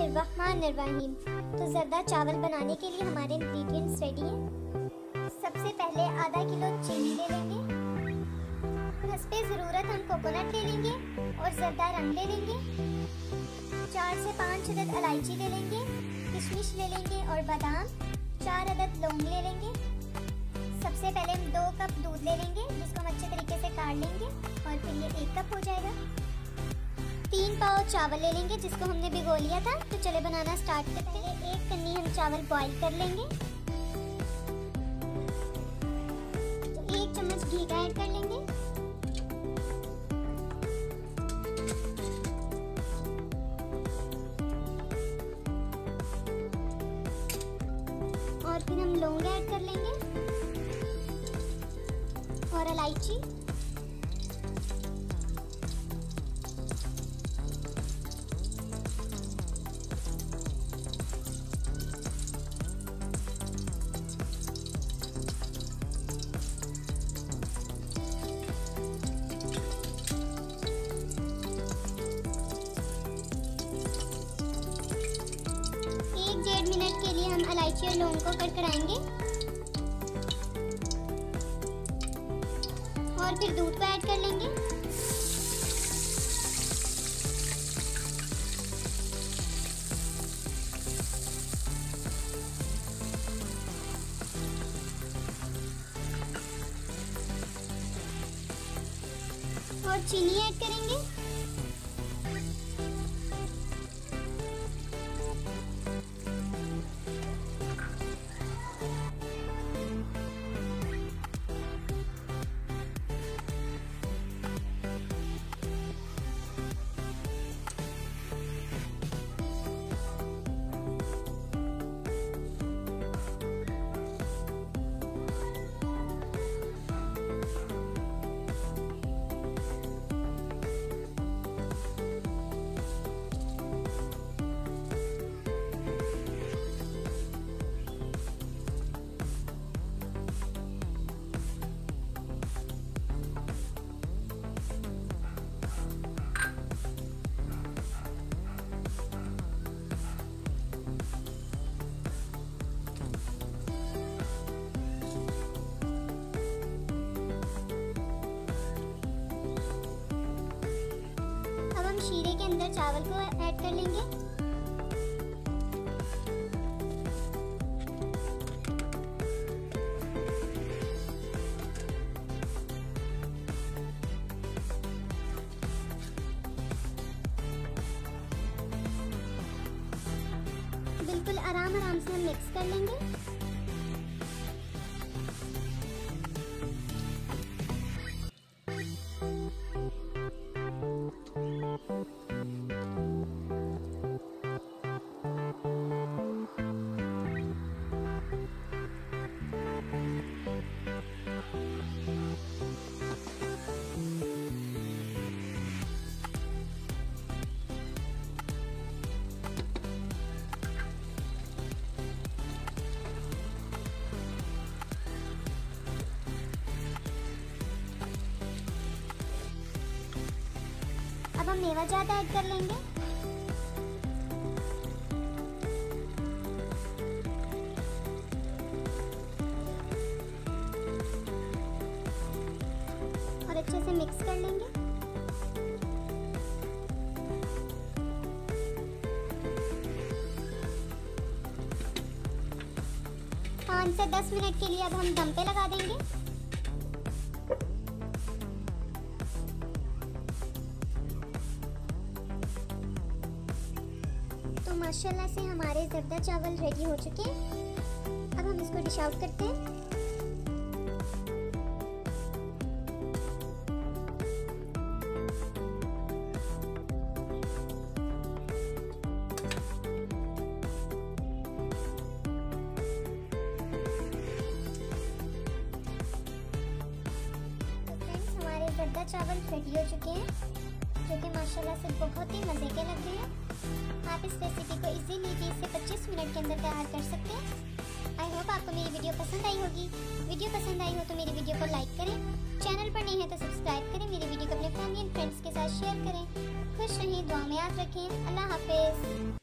बिस्मिल्लाहिर्रहमानिर्रहीम। तो ज़र्दा चावल बनाने के लिए हमारे इंग्रेडिएंट्स रेडी हैं। सबसे पहले आधा किलो चीनी ले लेंगे, हस्बे ज़रूरत हम कोकोनट ले लेंगे और ज़र्दा रंग ले लेंगे। 4 से 5 अदद इलायची ले लेंगे, किशमिश ले लेंगे और बादाम। 4 अदद लौंग ले लेंगे। सबसे पहले हम 2 कप दूध ले लेंगे, जिसको हम अच्छे तरीके से काट लेंगे और फिर ये 1 कप हो जाएगा। 3 पाव चावल ले लेंगे, जिसको हमने भिगो लिया था। तो चले बनाना स्टार्ट करते हैं। 1 कन्नी हम चावल बॉईल कर लेंगे। तो 1 चम्मच घी का ऐड कर लेंगे। और फिर हम लौंग ऐड कर लेंगे और इलायची। मिनट के लिए हम इलायची और लौंग को कड़कड़ाएंगे और फिर दूध को ऐड कर लेंगे। और चीनी ऐड करेंगे। शीरे के अंदर चावल को ऐड कर लेंगे। बिल्कुल आराम से हम मिक्स कर लेंगे। अब हम मेवा जात ऐड कर लेंगे। और अच्छे से मिक्स कर लेंगे। पाँच से 10 मिनट के लिए अब हम दम पे लगा देंगे। तो माशाल्लाह से हमारे ज़र्दा चावल रेडी हो चुके हैं। अब हम इसको डिश आउट करते हैं। ज़र्दा चावल रेडी हो चुके हैं, जो कि माशाल्लाह से बहुत ही मज़े के लग रहे हैं। आप इस रेसिपी को इजीली 20 से 25 मिनट के अंदर तैयार कर सकते हैं। आई होप आपको मेरी वीडियो पसंद आई होगी। वीडियो पसंद आई हो तो मेरी वीडियो को लाइक करें, चैनल पर नहीं है तो सब्सक्राइब करें, मेरी वीडियो को अपने फैमिली एंड फ्रेंड्स के साथ शेयर करें। खुश रहें, दुआ में याद रखें। अल्लाह हाफिज़।